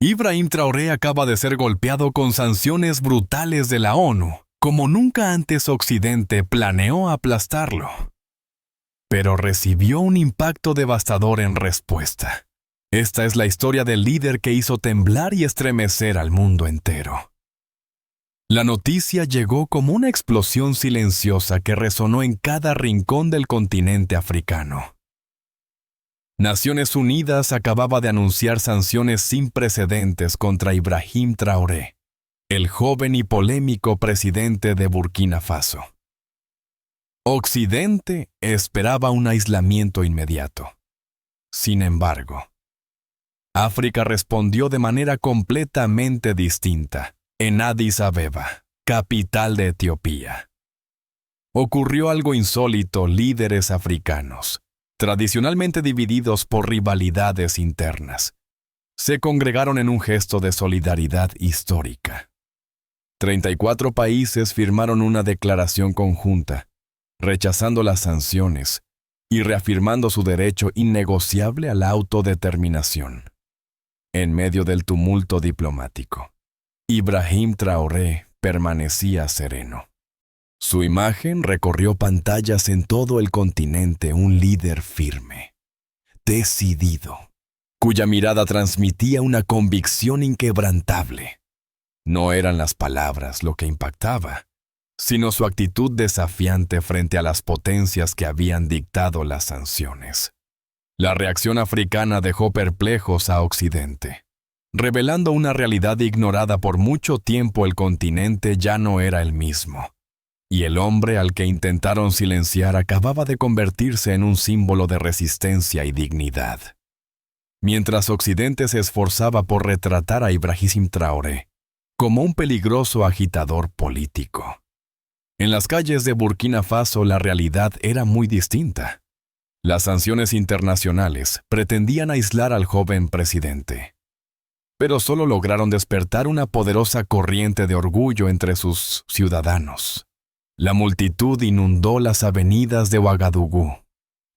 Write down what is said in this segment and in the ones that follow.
Ibrahim Traoré acaba de ser golpeado con sanciones brutales de la ONU, como nunca antes Occidente planeó aplastarlo. Pero recibió un impacto devastador en respuesta. Esta es la historia del líder que hizo temblar y estremecer al mundo entero. La noticia llegó como una explosión silenciosa que resonó en cada rincón del continente africano. Naciones Unidas acababa de anunciar sanciones sin precedentes contra Ibrahim Traoré, el joven y polémico presidente de Burkina Faso. Occidente esperaba un aislamiento inmediato. Sin embargo, África respondió de manera completamente distinta, en Addis Abeba, capital de Etiopía. Ocurrió algo insólito. Líderes africanos, tradicionalmente divididos por rivalidades internas, se congregaron en un gesto de solidaridad histórica. 34 países firmaron una declaración conjunta, rechazando las sanciones y reafirmando su derecho innegociable a la autodeterminación. En medio del tumulto diplomático, Ibrahim Traoré permanecía sereno. Su imagen recorrió pantallas en todo el continente, un líder firme, decidido, cuya mirada transmitía una convicción inquebrantable. No eran las palabras lo que impactaba, sino su actitud desafiante frente a las potencias que habían dictado las sanciones. La reacción africana dejó perplejos a Occidente, revelando una realidad ignorada por mucho tiempo. El continente ya no era el mismo, y el hombre al que intentaron silenciar acababa de convertirse en un símbolo de resistencia y dignidad. Mientras Occidente se esforzaba por retratar a Ibrahim Traoré como un peligroso agitador político, en las calles de Burkina Faso la realidad era muy distinta. Las sanciones internacionales pretendían aislar al joven presidente, pero solo lograron despertar una poderosa corriente de orgullo entre sus ciudadanos. La multitud inundó las avenidas de Ouagadougou,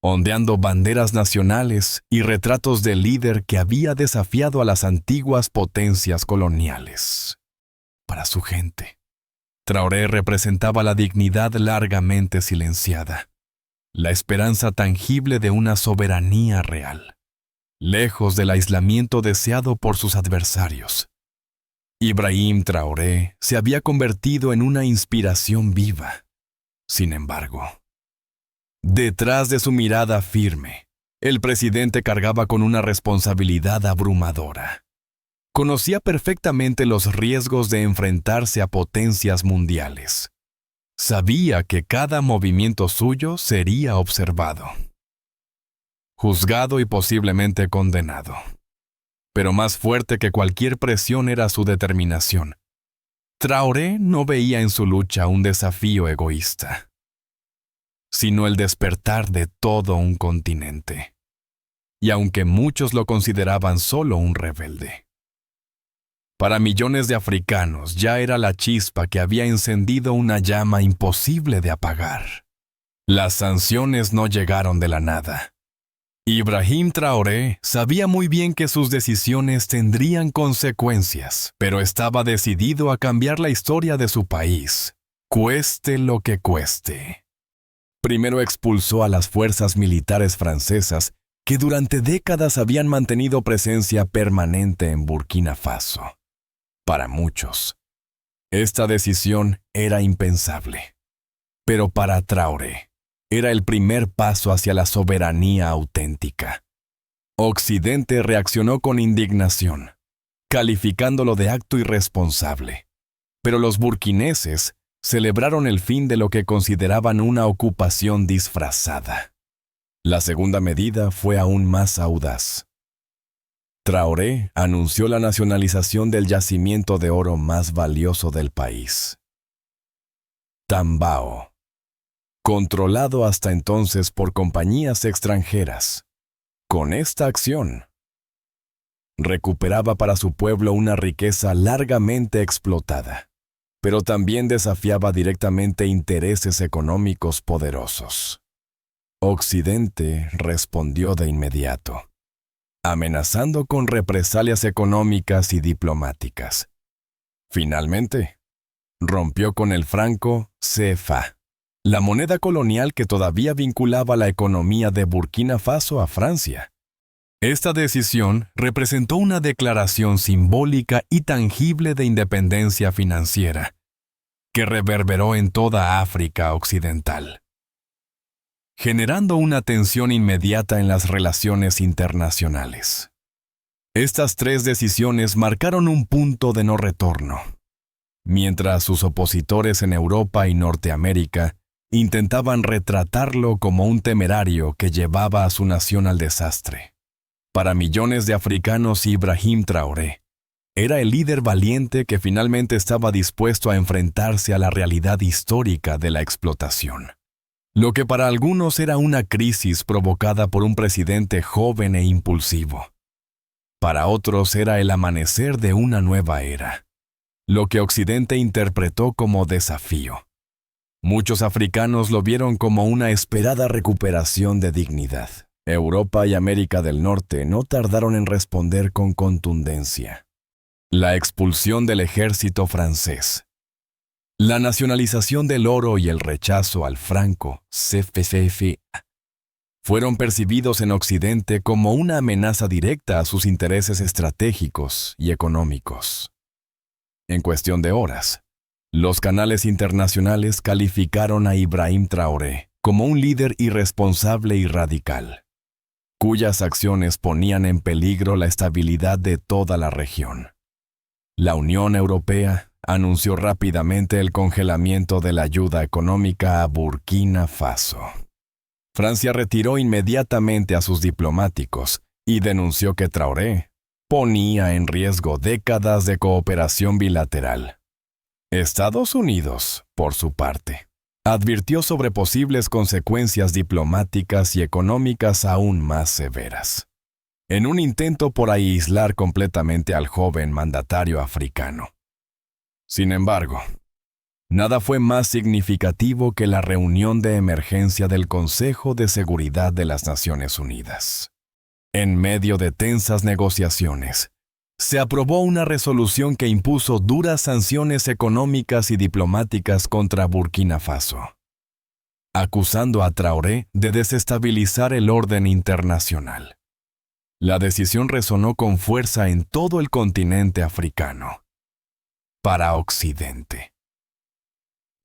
ondeando banderas nacionales y retratos del líder que había desafiado a las antiguas potencias coloniales. Para su gente, Traoré representaba la dignidad largamente silenciada, la esperanza tangible de una soberanía real, lejos del aislamiento deseado por sus adversarios. Ibrahim Traoré se había convertido en una inspiración viva. Sin embargo, detrás de su mirada firme, el presidente cargaba con una responsabilidad abrumadora. Conocía perfectamente los riesgos de enfrentarse a potencias mundiales. Sabía que cada movimiento suyo sería observado, juzgado y posiblemente condenado. Pero más fuerte que cualquier presión era su determinación. Traoré no veía en su lucha un desafío egoísta, sino el despertar de todo un continente. Y aunque muchos lo consideraban solo un rebelde, para millones de africanos ya era la chispa que había encendido una llama imposible de apagar. Las sanciones no llegaron de la nada. Ibrahim Traoré sabía muy bien que sus decisiones tendrían consecuencias, pero estaba decidido a cambiar la historia de su país, cueste lo que cueste. Primero expulsó a las fuerzas militares francesas que durante décadas habían mantenido presencia permanente en Burkina Faso. Para muchos, esta decisión era impensable, pero para Traoré era el primer paso hacia la soberanía auténtica. Occidente reaccionó con indignación, calificándolo de acto irresponsable, pero los burkineses celebraron el fin de lo que consideraban una ocupación disfrazada. La segunda medida fue aún más audaz. Traoré anunció la nacionalización del yacimiento de oro más valioso del país, Tambao, controlado hasta entonces por compañías extranjeras. Con esta acción, recuperaba para su pueblo una riqueza largamente explotada, pero también desafiaba directamente intereses económicos poderosos. Occidente respondió de inmediato. amenazando con represalias económicas y diplomáticas. Finalmente, rompió con el franco CFA, la moneda colonial que todavía vinculaba la economía de Burkina Faso a Francia. Esta decisión representó una declaración simbólica y tangible de independencia financiera, que reverberó en toda África Occidental, generando una tensión inmediata en las relaciones internacionales. Estas tres decisiones marcaron un punto de no retorno. Mientras sus opositores en Europa y Norteamérica intentaban retratarlo como un temerario que llevaba a su nación al desastre. Para millones de africanos, Ibrahim Traoré era el líder valiente que finalmente estaba dispuesto a enfrentarse a la realidad histórica de la explotación. Lo que para algunos era una crisis provocada por un presidente joven e impulsivo. Para otros era el amanecer de una nueva era, lo que Occidente interpretó como desafío. Muchos africanos lo vieron como una esperada recuperación de dignidad. Europa y América del Norte no tardaron en responder con contundencia. La expulsión del ejército francés, la nacionalización del oro y el rechazo al franco CFA fueron percibidos en Occidente como una amenaza directa a sus intereses estratégicos y económicos. En cuestión de horas, los canales internacionales calificaron a Ibrahim Traoré como un líder irresponsable y radical, cuyas acciones ponían en peligro la estabilidad de toda la región. La Unión Europea anunció rápidamente el congelamiento de la ayuda económica a Burkina Faso. Francia retiró inmediatamente a sus diplomáticos y denunció que Traoré ponía en riesgo décadas de cooperación bilateral. Estados Unidos, por su parte, advirtió sobre posibles consecuencias diplomáticas y económicas aún más severas, en un intento por aislar completamente al joven mandatario africano. Sin embargo, nada fue más significativo que la reunión de emergencia del Consejo de Seguridad de las Naciones Unidas. En medio de tensas negociaciones, se aprobó una resolución que impuso duras sanciones económicas y diplomáticas contra Burkina Faso, acusando a Traoré de desestabilizar el orden internacional. La decisión resonó con fuerza en todo el continente africano. Para Occidente,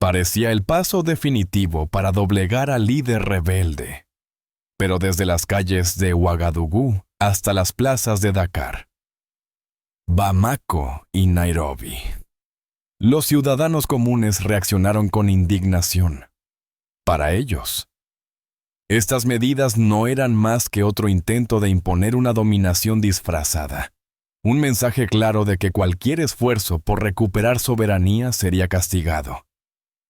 parecía el paso definitivo para doblegar al líder rebelde, pero desde las calles de Ouagadougou hasta las plazas de Dakar, Bamako y Nairobi, los ciudadanos comunes reaccionaron con indignación. Para ellos, estas medidas no eran más que otro intento de imponer una dominación disfrazada, un mensaje claro de que cualquier esfuerzo por recuperar soberanía sería castigado,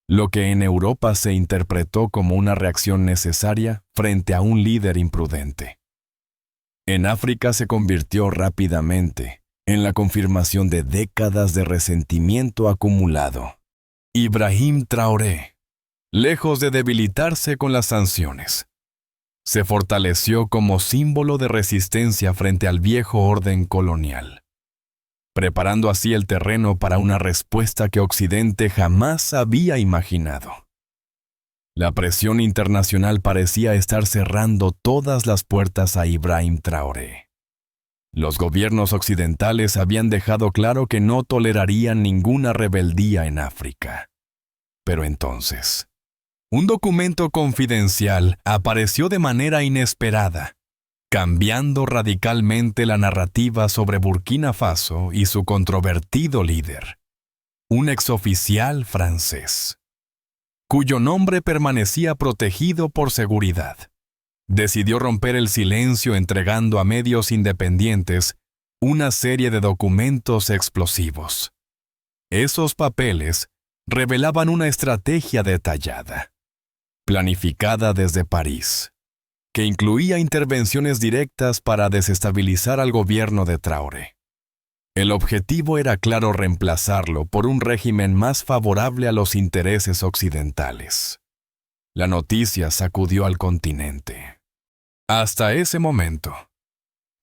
lo que en Europa se interpretó como una reacción necesaria frente a un líder imprudente. En África se convirtió rápidamente en la confirmación de décadas de resentimiento acumulado. Ibrahim Traoré, lejos de debilitarse con las sanciones, se fortaleció como símbolo de resistencia frente al viejo orden colonial, preparando así el terreno para una respuesta que Occidente jamás había imaginado. La presión internacional parecía estar cerrando todas las puertas a Ibrahim Traoré. Los gobiernos occidentales habían dejado claro que no tolerarían ninguna rebeldía en África. Pero entonces, un documento confidencial apareció de manera inesperada, cambiando radicalmente la narrativa sobre Burkina Faso y su controvertido líder, un exoficial francés, cuyo nombre permanecía protegido por seguridad. Decidió romper el silencio entregando a medios independientes una serie de documentos explosivos. Esos papeles revelaban una estrategia detallada, planificada desde París, que incluía intervenciones directas para desestabilizar al gobierno de Traoré. El objetivo era claro: reemplazarlo por un régimen más favorable a los intereses occidentales. La noticia sacudió al continente. Hasta ese momento,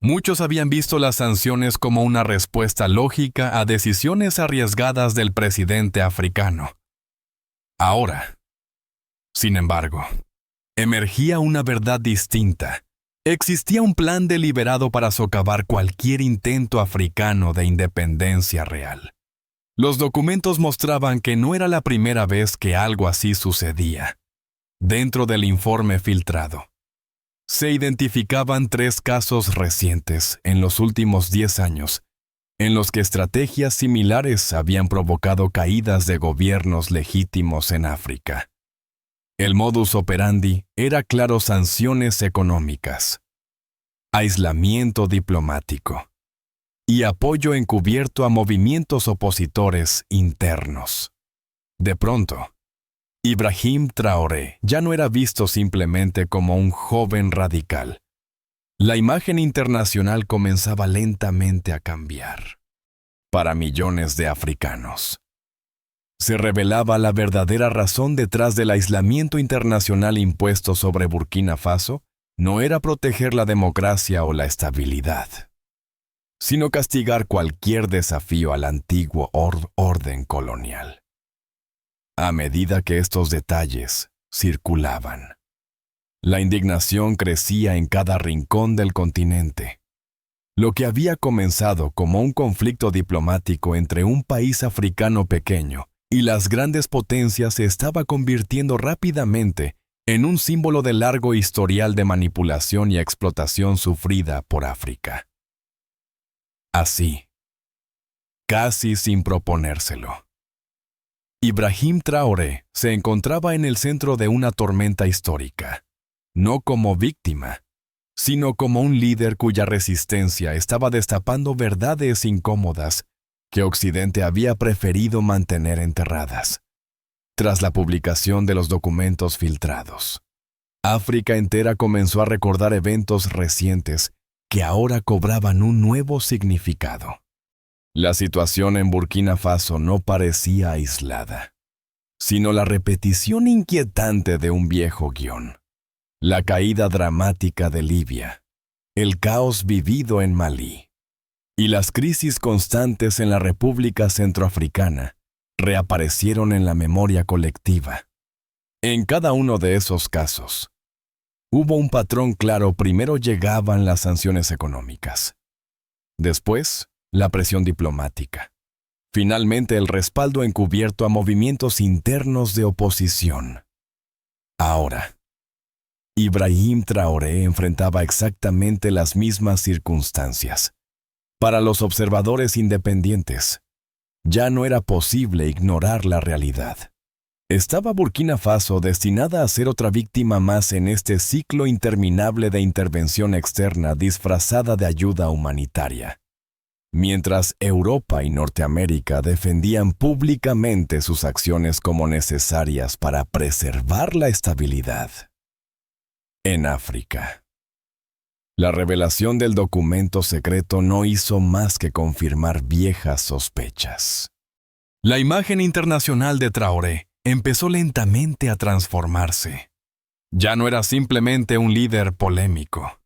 Muchos habían visto las sanciones como una respuesta lógica a decisiones arriesgadas del presidente africano. Ahora, sin embargo, emergía una verdad distinta. Existía un plan deliberado para socavar cualquier intento africano de independencia real. Los documentos mostraban que no era la primera vez que algo así sucedía. Dentro del informe filtrado, se identificaban 3 casos recientes en los últimos 10 años, en los que estrategias similares habían provocado caídas de gobiernos legítimos en África. El modus operandi era claro: sanciones económicas, aislamiento diplomático y apoyo encubierto a movimientos opositores internos. De pronto, Ibrahim Traoré ya no era visto simplemente como un joven radical. La imagen internacional comenzaba lentamente a cambiar. Para millones de africanos, se revelaba la verdadera razón detrás del aislamiento internacional impuesto sobre Burkina Faso. No era proteger la democracia o la estabilidad, sino castigar cualquier desafío al antiguo orden colonial. A medida que estos detalles circulaban, la indignación crecía en cada rincón del continente. Lo que había comenzado como un conflicto diplomático entre un país africano pequeño y las grandes potencias se estaba convirtiendo rápidamente en un símbolo del largo historial de manipulación y explotación sufrida por África. Así, casi sin proponérselo, Ibrahim Traoré se encontraba en el centro de una tormenta histórica, no como víctima, sino como un líder cuya resistencia estaba destapando verdades incómodas que Occidente había preferido mantener enterradas. Tras la publicación de los documentos filtrados, África entera comenzó a recordar eventos recientes que ahora cobraban un nuevo significado. La situación en Burkina Faso no parecía aislada, sino la repetición inquietante de un viejo guión. La caída dramática de Libia, el caos vivido en Malí y las crisis constantes en la República Centroafricana reaparecieron en la memoria colectiva. En cada uno de esos casos, hubo un patrón claro. Primero llegaban las sanciones económicas. Después, la presión diplomática. Finalmente, el respaldo encubierto a movimientos internos de oposición. Ahora, Ibrahim Traoré enfrentaba exactamente las mismas circunstancias. Para los observadores independientes, ya no era posible ignorar la realidad. ¿Estaba Burkina Faso destinada a ser otra víctima más en este ciclo interminable de intervención externa disfrazada de ayuda humanitaria? Mientras Europa y Norteamérica defendían públicamente sus acciones como necesarias para preservar la estabilidad. En África, la revelación del documento secreto no hizo más que confirmar viejas sospechas. La imagen internacional de Traoré empezó lentamente a transformarse. Ya no era simplemente un líder polémico,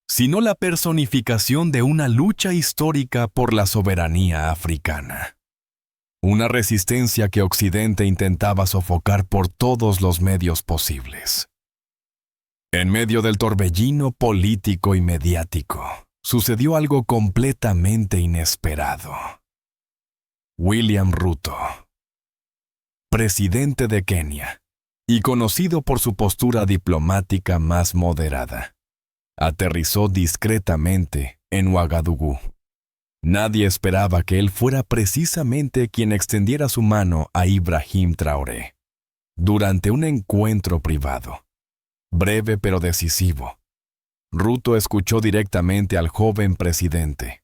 sino la personificación de una lucha histórica por la soberanía africana. Una resistencia que Occidente intentaba sofocar por todos los medios posibles. En medio del torbellino político y mediático, sucedió algo completamente inesperado. William Ruto, presidente de Kenia, y conocido por su postura diplomática más moderada, aterrizó discretamente en Ouagadougou. Nadie esperaba que él fuera precisamente quien extendiera su mano a Ibrahim Traoré. Durante un encuentro privado, breve pero decisivo, Ruto escuchó directamente al joven presidente.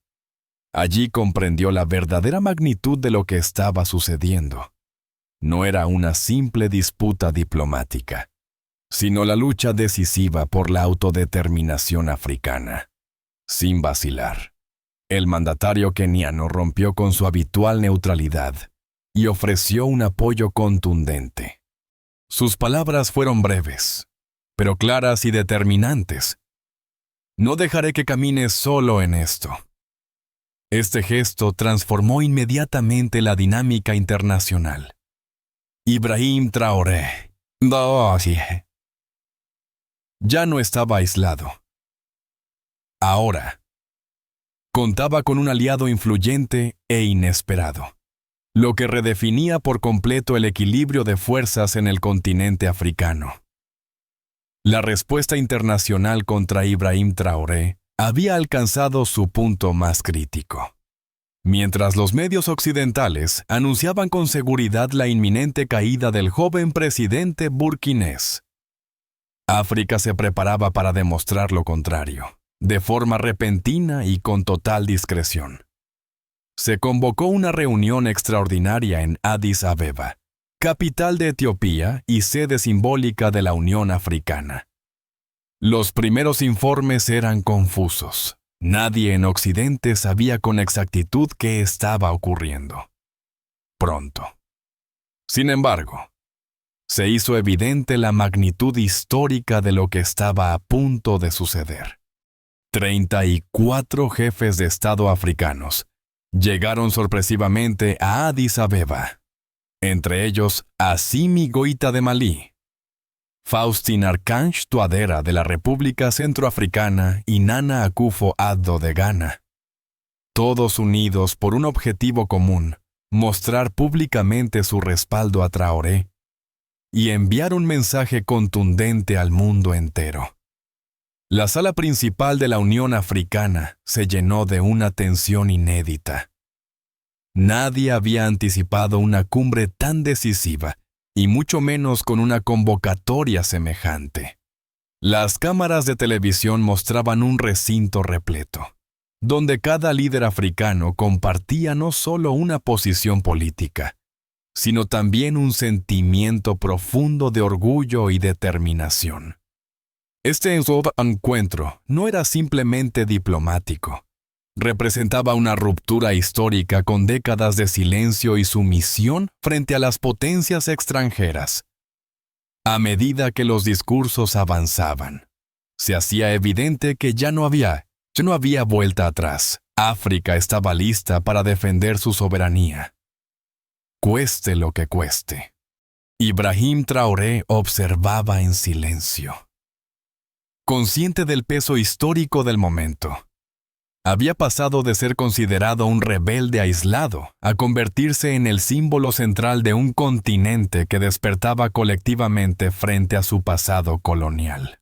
Allí comprendió la verdadera magnitud de lo que estaba sucediendo. No era una simple disputa diplomática, sino la lucha decisiva por la autodeterminación africana. Sin vacilar, el mandatario keniano rompió con su habitual neutralidad y ofreció un apoyo contundente. Sus palabras fueron breves, pero claras y determinantes. No dejaré que camines solo en esto. Este gesto transformó inmediatamente la dinámica internacional. Ibrahim Traoré. Ya no estaba aislado. Ahora, contaba con un aliado influyente e inesperado, lo que redefinía por completo el equilibrio de fuerzas en el continente africano. La respuesta internacional contra Ibrahim Traoré había alcanzado su punto más crítico. Mientras los medios occidentales anunciaban con seguridad la inminente caída del joven presidente burkinés, África se preparaba para demostrar lo contrario, de forma repentina y con total discreción. Se convocó una reunión extraordinaria en Addis Abeba, capital de Etiopía y sede simbólica de la Unión Africana. Los primeros informes eran confusos. Nadie en Occidente sabía con exactitud qué estaba ocurriendo. Pronto. Sin embargo, se hizo evidente la magnitud histórica de lo que estaba a punto de suceder. 34 jefes de Estado africanos llegaron sorpresivamente a Addis Abeba, entre ellos Assimi Goïta de Malí, Faustin Archange Touadéra de la República Centroafricana y Nana Akufo-Addo de Ghana. Todos unidos por un objetivo común, mostrar públicamente su respaldo a Traoré y enviar un mensaje contundente al mundo entero. La sala principal de la Unión Africana se llenó de una tensión inédita. Nadie había anticipado una cumbre tan decisiva, y mucho menos con una convocatoria semejante. Las cámaras de televisión mostraban un recinto repleto, donde cada líder africano compartía no solo una posición política, sino también un sentimiento profundo de orgullo y determinación. Este encuentro no era simplemente diplomático. Representaba una ruptura histórica con décadas de silencio y sumisión frente a las potencias extranjeras. A medida que los discursos avanzaban, se hacía evidente que ya no había vuelta atrás. África estaba lista para defender su soberanía, cueste lo que cueste. Ibrahim Traoré observaba en silencio, consciente del peso histórico del momento. Había pasado de ser considerado un rebelde aislado a convertirse en el símbolo central de un continente que despertaba colectivamente frente a su pasado colonial.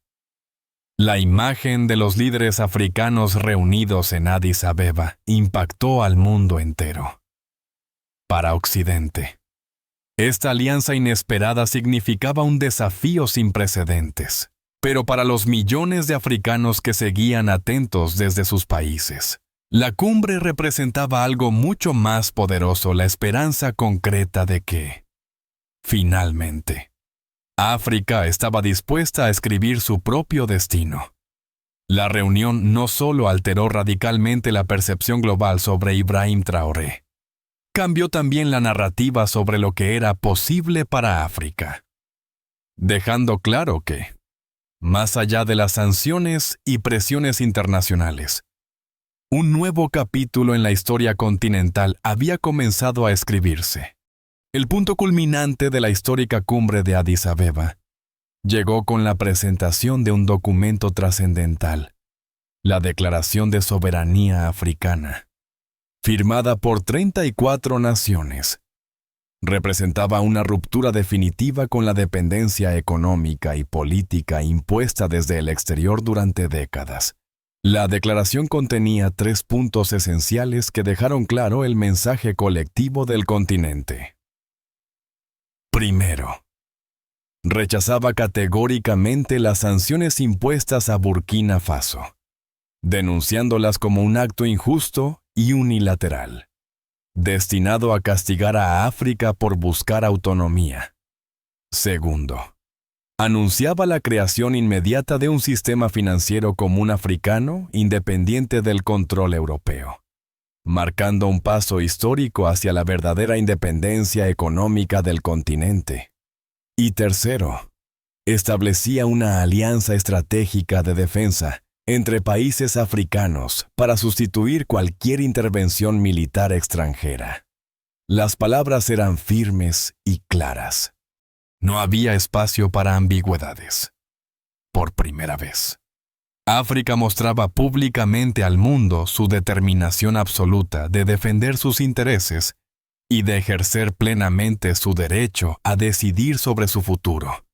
La imagen de los líderes africanos reunidos en Addis Abeba impactó al mundo entero. Para Occidente, esta alianza inesperada significaba un desafío sin precedentes. Pero para los millones de africanos que seguían atentos desde sus países, la cumbre representaba algo mucho más poderoso, la esperanza concreta de que, finalmente, África estaba dispuesta a escribir su propio destino. La reunión no solo alteró radicalmente la percepción global sobre Ibrahim Traoré, cambió también la narrativa sobre lo que era posible para África, dejando claro que, más allá de las sanciones y presiones internacionales, un nuevo capítulo en la historia continental había comenzado a escribirse. El punto culminante de la histórica cumbre de Addis Abeba llegó con la presentación de un documento trascendental, la Declaración de Soberanía Africana, firmada por 34 naciones. Representaba una ruptura definitiva con la dependencia económica y política impuesta desde el exterior durante décadas. La declaración contenía 3 puntos esenciales que dejaron claro el mensaje colectivo del continente. Primero, rechazaba categóricamente las sanciones impuestas a Burkina Faso, denunciándolas como un acto injusto y unilateral, destinado a castigar a África por buscar autonomía. Segundo, anunciaba la creación inmediata de un sistema financiero común africano independiente del control europeo, marcando un paso histórico hacia la verdadera independencia económica del continente. Y tercero, establecía una alianza estratégica de defensa entre países africanos para sustituir cualquier intervención militar extranjera. Las palabras eran firmes y claras. No había espacio para ambigüedades. Por primera vez, África mostraba públicamente al mundo su determinación absoluta de defender sus intereses y de ejercer plenamente su derecho a decidir sobre su futuro.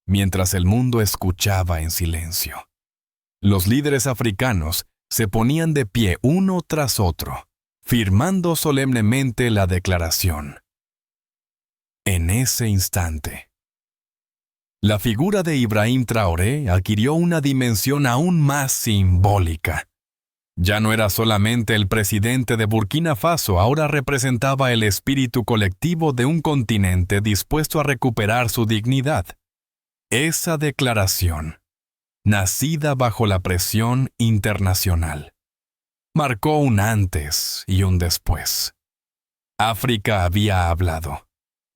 Mientras el mundo escuchaba en silencio, los líderes africanos se ponían de pie uno tras otro, firmando solemnemente la declaración. En ese instante, la figura de Ibrahim Traoré adquirió una dimensión aún más simbólica. Ya no era solamente el presidente de Burkina Faso, ahora representaba el espíritu colectivo de un continente dispuesto a recuperar su dignidad. Esa declaración, nacida bajo la presión internacional, marcó un antes y un después. África había hablado,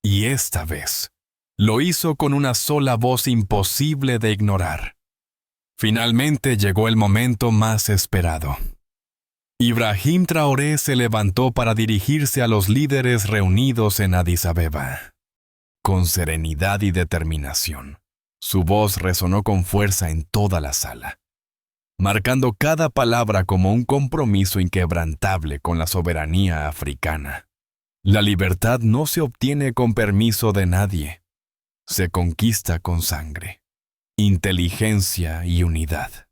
y esta vez lo hizo con una sola voz imposible de ignorar. Finalmente llegó el momento más esperado. Ibrahim Traoré se levantó para dirigirse a los líderes reunidos en Addis Abeba. Con serenidad y determinación, su voz resonó con fuerza en toda la sala, marcando cada palabra como un compromiso inquebrantable con la soberanía africana. La libertad no se obtiene con permiso de nadie. Se conquista con sangre, inteligencia y unidad.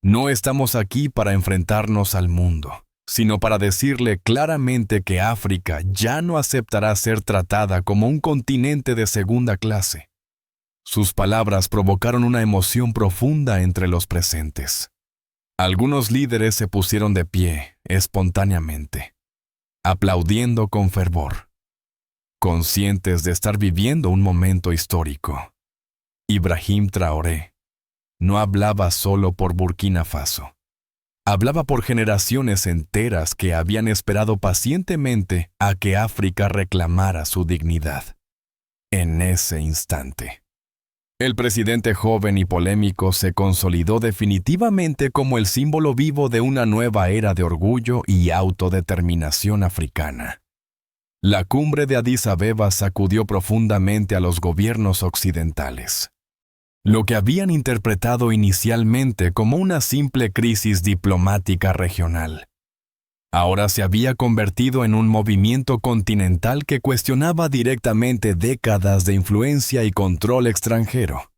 No estamos aquí para enfrentarnos al mundo, sino para decirle claramente que África ya no aceptará ser tratada como un continente de segunda clase. Sus palabras provocaron una emoción profunda entre los presentes. Algunos líderes se pusieron de pie espontáneamente, aplaudiendo con fervor, conscientes de estar viviendo un momento histórico. Ibrahim Traoré no hablaba solo por Burkina Faso. Hablaba por generaciones enteras que habían esperado pacientemente a que África reclamara su dignidad. En ese instante, el presidente joven y polémico se consolidó definitivamente como el símbolo vivo de una nueva era de orgullo y autodeterminación africana. La cumbre de Addis Abeba sacudió profundamente a los gobiernos occidentales. Lo que habían interpretado inicialmente como una simple crisis diplomática regional, ahora se había convertido en un movimiento continental que cuestionaba directamente décadas de influencia y control extranjero.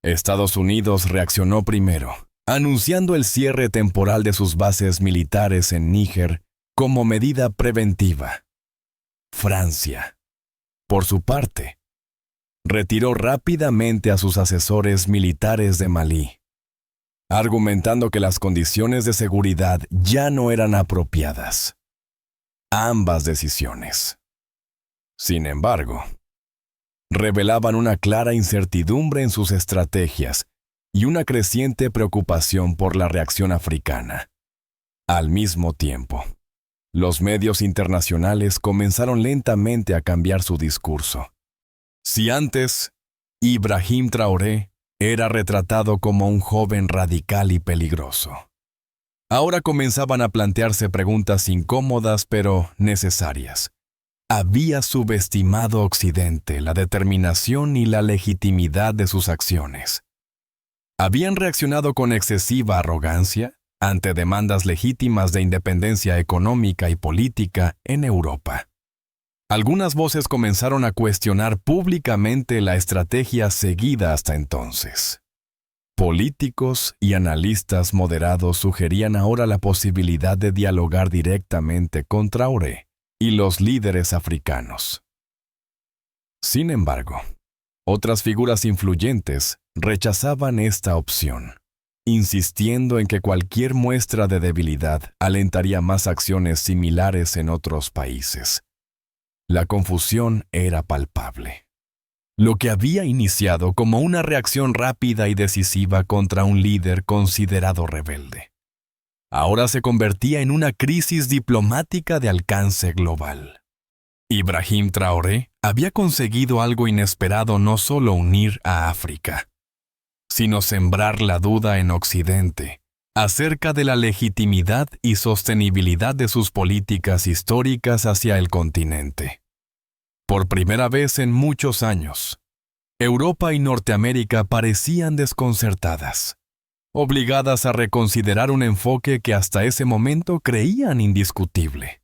Estados Unidos reaccionó primero, anunciando el cierre temporal de sus bases militares en Níger como medida preventiva. Francia, por su parte, retiró rápidamente a sus asesores militares de Malí, argumentando que las condiciones de seguridad ya no eran apropiadas. Ambas decisiones, sin embargo, revelaban una clara incertidumbre en sus estrategias y una creciente preocupación por la reacción africana. Al mismo tiempo, los medios internacionales comenzaron lentamente a cambiar su discurso. Si antes, Ibrahim Traoré era retratado como un joven radical y peligroso, ahora comenzaban a plantearse preguntas incómodas pero necesarias. Había subestimado Occidente la determinación y la legitimidad de sus acciones. Habían reaccionado con excesiva arrogancia ante demandas legítimas de independencia económica y política en Europa. Algunas voces comenzaron a cuestionar públicamente la estrategia seguida hasta entonces. Políticos y analistas moderados sugerían ahora la posibilidad de dialogar directamente con Traoré y los líderes africanos. Sin embargo, otras figuras influyentes rechazaban esta opción, insistiendo en que cualquier muestra de debilidad alentaría más acciones similares en otros países. La confusión era palpable. Lo que había iniciado como una reacción rápida y decisiva contra un líder considerado rebelde, ahora se convertía en una crisis diplomática de alcance global. Ibrahim Traoré había conseguido algo inesperado: no solo unir a África, sino sembrar la duda en Occidente acerca de la legitimidad y sostenibilidad de sus políticas históricas hacia el continente. Por primera vez en muchos años, Europa y Norteamérica parecían desconcertadas, obligadas a reconsiderar un enfoque que hasta ese momento creían indiscutible,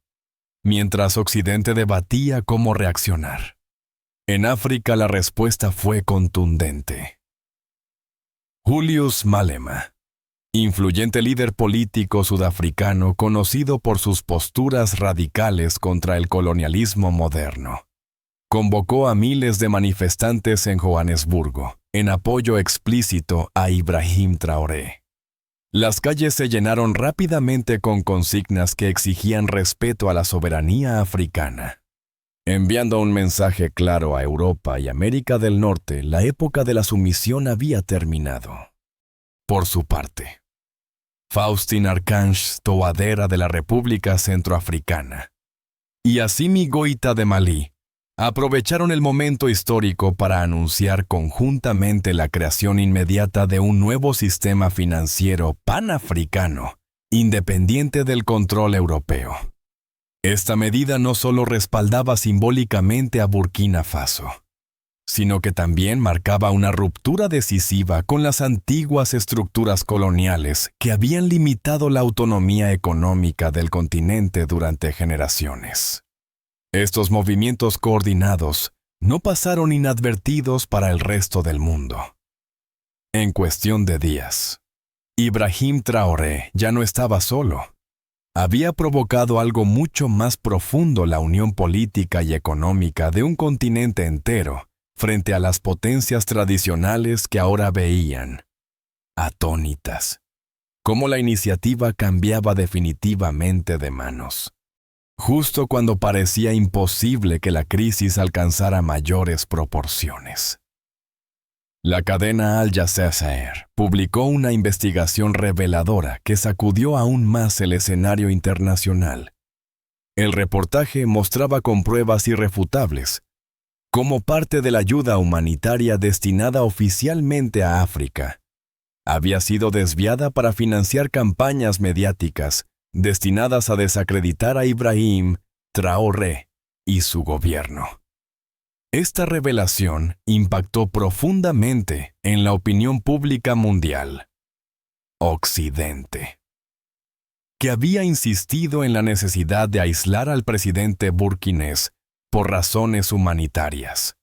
mientras Occidente debatía cómo reaccionar. En África la respuesta fue contundente. Julius Malema, influyente líder político sudafricano conocido por sus posturas radicales contra el colonialismo moderno, convocó a miles de manifestantes en Johannesburgo, en apoyo explícito a Ibrahim Traoré. Las calles se llenaron rápidamente con consignas que exigían respeto a la soberanía africana. Enviando un mensaje claro a Europa y América del Norte, la época de la sumisión había terminado. Por su parte, Faustin Archange Touadera de la República Centroafricana y Assimi Goïta de Malí aprovecharon el momento histórico para anunciar conjuntamente la creación inmediata de un nuevo sistema financiero panafricano, independiente del control europeo. Esta medida no solo respaldaba simbólicamente a Burkina Faso, sino que también marcaba una ruptura decisiva con las antiguas estructuras coloniales que habían limitado la autonomía económica del continente durante generaciones. Estos movimientos coordinados no pasaron inadvertidos para el resto del mundo. En cuestión de días, Ibrahim Traoré ya no estaba solo. Había provocado algo mucho más profundo: la unión política y económica de un continente entero frente a las potencias tradicionales que ahora veían, atónitas, cómo la iniciativa cambiaba definitivamente de manos, justo cuando parecía imposible que la crisis alcanzara mayores proporciones. La cadena Al Jazeera publicó una investigación reveladora que sacudió aún más el escenario internacional. El reportaje mostraba con pruebas irrefutables cómo parte de la ayuda humanitaria destinada oficialmente a África había sido desviada para financiar campañas mediáticas destinadas a desacreditar a Ibrahim Traoré y su gobierno. Esta revelación impactó profundamente en la opinión pública mundial. Occidente, que había insistido en la necesidad de aislar al presidente burkinés por razones humanitarias,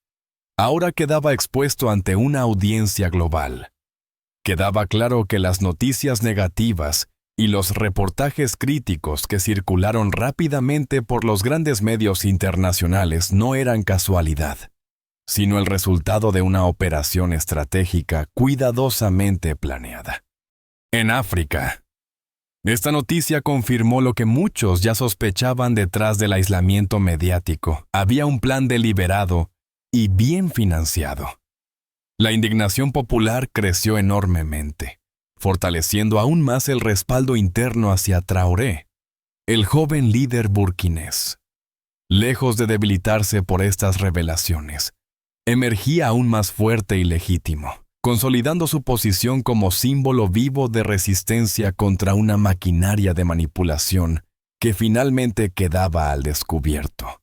ahora quedaba expuesto ante una audiencia global. Quedaba claro que las noticias negativas y los reportajes críticos que circularon rápidamente por los grandes medios internacionales no eran casualidad, sino el resultado de una operación estratégica cuidadosamente planeada. En África, esta noticia confirmó lo que muchos ya sospechaban detrás del aislamiento mediático. Había un plan deliberado y bien financiado. La indignación popular creció enormemente, fortaleciendo aún más el respaldo interno hacia Traoré, el joven líder burkinés. Lejos de debilitarse por estas revelaciones, emergía aún más fuerte y legítimo, consolidando su posición como símbolo vivo de resistencia contra una maquinaria de manipulación que finalmente quedaba al descubierto.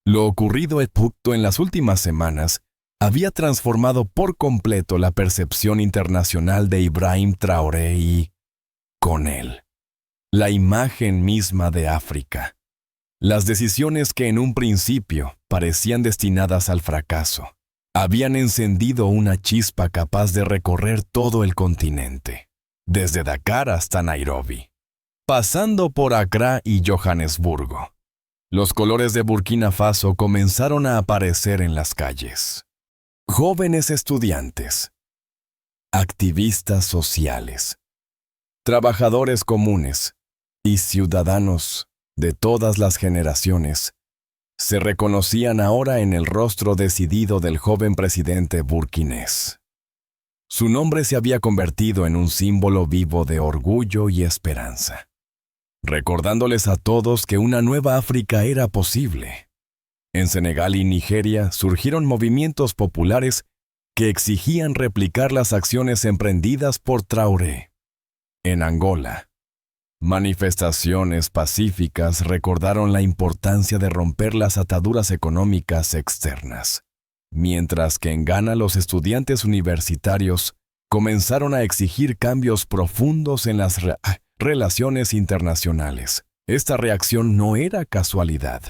Lo ocurrido en las últimas semanas había transformado por completo la percepción internacional de Ibrahim Traoré y, con él, la imagen misma de África. Las decisiones que en un principio parecían destinadas al fracaso habían encendido una chispa capaz de recorrer todo el continente, desde Dakar hasta Nairobi, pasando por Accra y Johannesburgo. Los colores de Burkina Faso comenzaron a aparecer en las calles. Jóvenes estudiantes, activistas sociales, trabajadores comunes y ciudadanos de todas las generaciones se reconocían ahora en el rostro decidido del joven presidente burkinés. Su nombre se había convertido en un símbolo vivo de orgullo y esperanza, recordándoles a todos que una nueva África era posible. En Senegal y Nigeria surgieron movimientos populares que exigían replicar las acciones emprendidas por Traoré. En Angola, manifestaciones pacíficas recordaron la importancia de romper las ataduras económicas externas, mientras que en Ghana los estudiantes universitarios comenzaron a exigir cambios profundos en las relaciones internacionales. Esta reacción no era casualidad.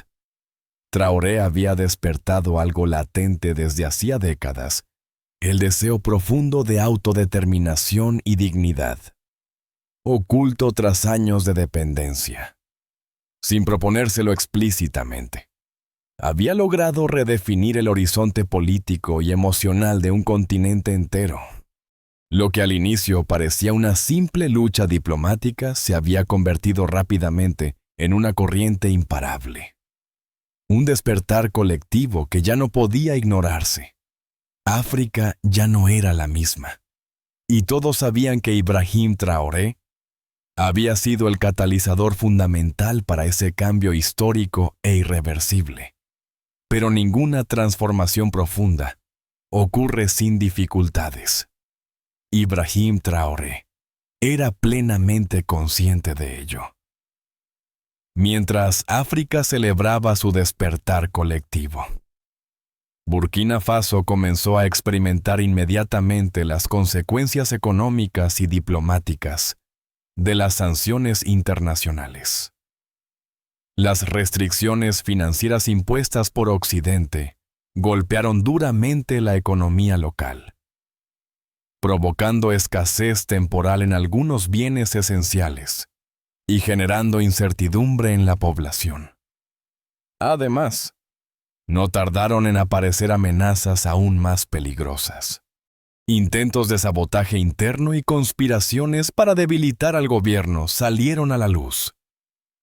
Traoré había despertado algo latente desde hacía décadas, el deseo profundo de autodeterminación y dignidad, oculto tras años de dependencia. Sin proponérselo explícitamente, había logrado redefinir el horizonte político y emocional de un continente entero. Lo que al inicio parecía una simple lucha diplomática se había convertido rápidamente en una corriente imparable. Un despertar colectivo que ya no podía ignorarse. África ya no era la misma. Y todos sabían que Ibrahim Traoré había sido el catalizador fundamental para ese cambio histórico e irreversible. Pero ninguna transformación profunda ocurre sin dificultades. Ibrahim Traoré era plenamente consciente de ello. Mientras África celebraba su despertar colectivo, Burkina Faso comenzó a experimentar inmediatamente las consecuencias económicas y diplomáticas de las sanciones internacionales. Las restricciones financieras impuestas por Occidente golpearon duramente la economía local, provocando escasez temporal en algunos bienes esenciales y generando incertidumbre en la población. Además, no tardaron en aparecer amenazas aún más peligrosas. Intentos de sabotaje interno y conspiraciones para debilitar al gobierno salieron a la luz,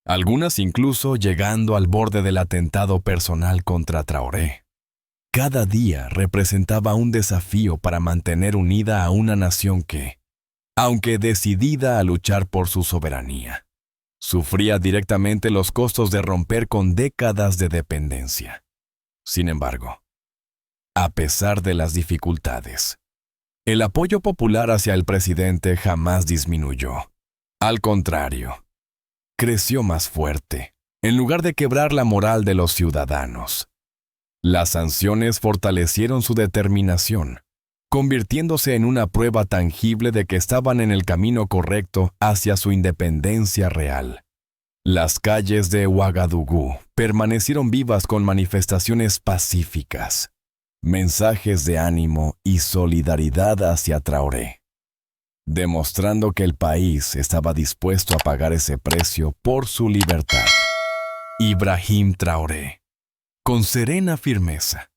algunas incluso llegando al borde del atentado personal contra Traoré. Cada día representaba un desafío para mantener unida a una nación que, aunque decidida a luchar por su soberanía, sufría directamente los costos de romper con décadas de dependencia. Sin embargo, a pesar de las dificultades, el apoyo popular hacia el presidente jamás disminuyó. Al contrario, creció más fuerte, en lugar de quebrar la moral de los ciudadanos. Las sanciones fortalecieron su determinación, convirtiéndose en una prueba tangible de que estaban en el camino correcto hacia su independencia real. Las calles de Ouagadougou permanecieron vivas con manifestaciones pacíficas, mensajes de ánimo y solidaridad hacia Traoré, demostrando que el país estaba dispuesto a pagar ese precio por su libertad. Ibrahim Traoré, con serena firmeza,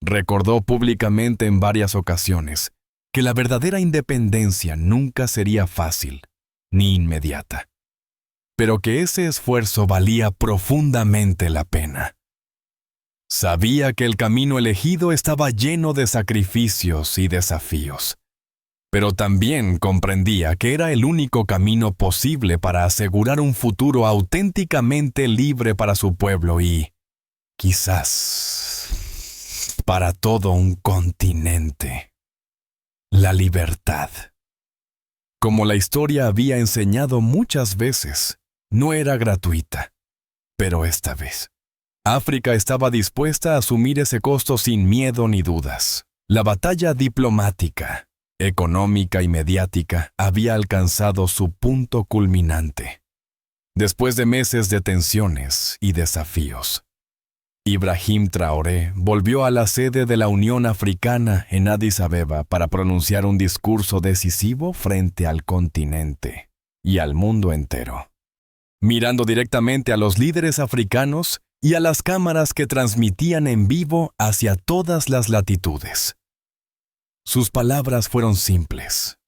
recordó públicamente en varias ocasiones que la verdadera independencia nunca sería fácil ni inmediata, pero que ese esfuerzo valía profundamente la pena. Sabía que el camino elegido estaba lleno de sacrificios y desafíos, pero también comprendía que era el único camino posible para asegurar un futuro auténticamente libre para su pueblo y, quizás, para todo un continente. La libertad. Como la historia había enseñado muchas veces, no era gratuita, pero esta vez, África estaba dispuesta a asumir ese costo sin miedo ni dudas. La batalla diplomática, económica y mediática había alcanzado su punto culminante. Después de meses de tensiones y desafíos, Ibrahim Traoré volvió a la sede de la Unión Africana en Addis Abeba para pronunciar un discurso decisivo frente al continente y al mundo entero. Mirando directamente a los líderes africanos y a las cámaras que transmitían en vivo hacia todas las latitudes. Sus palabras fueron simples,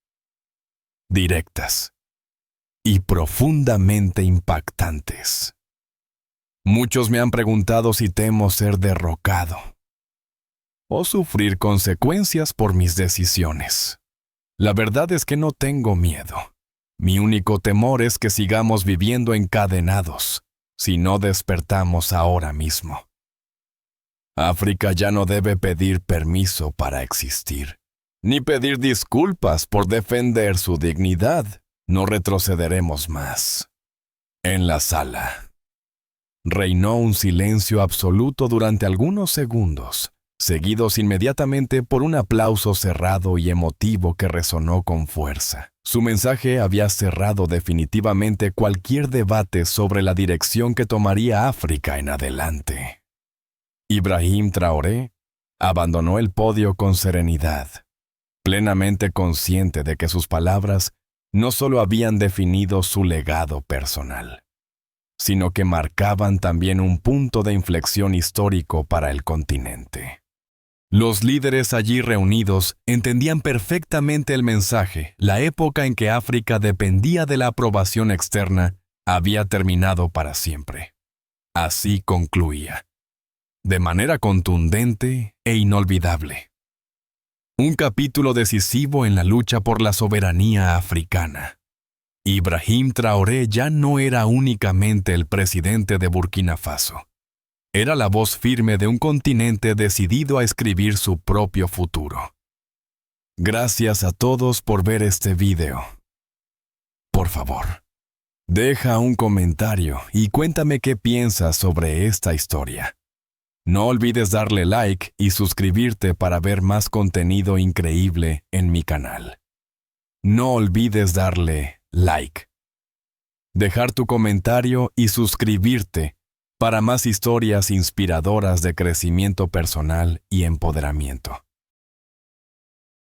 directas y profundamente impactantes. Muchos me han preguntado si temo ser derrocado o sufrir consecuencias por mis decisiones. La verdad es que no tengo miedo. Mi único temor es que sigamos viviendo encadenados si no despertamos ahora mismo. África ya no debe pedir permiso para existir. ni pedir disculpas por defender su dignidad. No retrocederemos más. En la sala reinó un silencio absoluto durante algunos segundos, seguidos inmediatamente por un aplauso cerrado y emotivo que resonó con fuerza. Su mensaje había cerrado definitivamente cualquier debate sobre la dirección que tomaría África en adelante. Ibrahim Traoré abandonó el podio con serenidad, plenamente consciente de que sus palabras no solo habían definido su legado personal, sino que marcaban también un punto de inflexión histórico para el continente. Los líderes allí reunidos entendían perfectamente el mensaje. La época en que África dependía de la aprobación externa había terminado para siempre. Así concluía, de manera contundente e inolvidable. Un capítulo decisivo en la lucha por la soberanía africana. Ibrahim Traoré ya no era únicamente el presidente de Burkina Faso. Era la voz firme de un continente decidido a escribir su propio futuro. Gracias a todos por ver este video. Por favor, deja un comentario y cuéntame qué piensas sobre esta historia. No olvides darle like y suscribirte para ver más contenido increíble en mi canal. No olvides darle like, dejar tu comentario y suscribirte para más historias inspiradoras de crecimiento personal y empoderamiento.